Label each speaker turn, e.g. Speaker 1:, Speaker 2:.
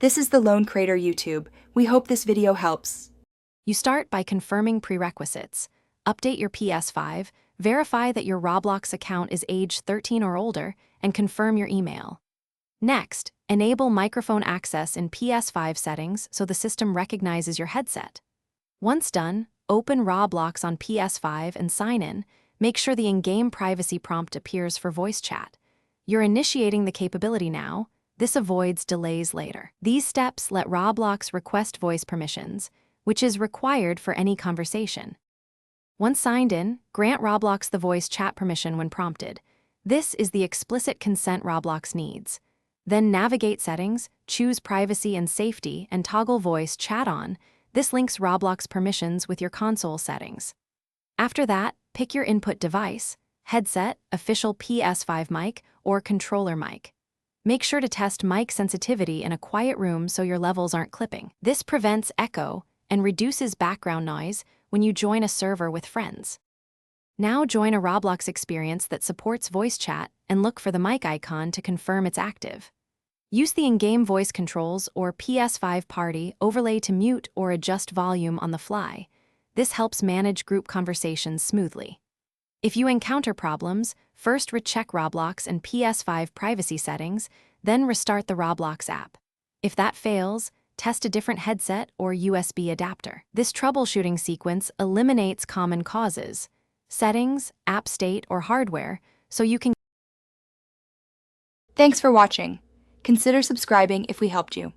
Speaker 1: This is the Lone Creator YouTube. We hope this video helps.
Speaker 2: You start by confirming prerequisites. Update your PS5, verify that your Roblox account is age 13 or older, and confirm your email. Next, enable microphone access in PS5 settings so the system recognizes your headset. Once done, open Roblox on PS5 and sign in. Make sure the in-game privacy prompt appears for voice chat. You're initiating the capability now. This avoids delays later. These steps let Roblox request voice permissions, which is required for any conversation. Once signed in, grant Roblox the voice chat permission when prompted. This is the explicit consent Roblox needs. Then navigate Settings, choose Privacy and Safety, and toggle Voice Chat on. This links Roblox permissions with your console settings. After that, pick your input device: headset, official PS5 mic, or controller mic. Make sure to test mic sensitivity in a quiet room so your levels aren't clipping. This prevents echo and reduces background noise when you join a server with friends. Now join a Roblox experience that supports voice chat and look for the mic icon to confirm it's active. Use the in-game voice controls or PS5 Party overlay to mute or adjust volume on the fly. This helps manage group conversations smoothly. If you encounter problems, first recheck Roblox and PS5 privacy settings, then restart the Roblox app. If that fails, test a different headset or USB adapter. This troubleshooting sequence eliminates common causes, settings, app state, or hardware, so you can.
Speaker 1: Thanks for watching. Consider subscribing if we helped you.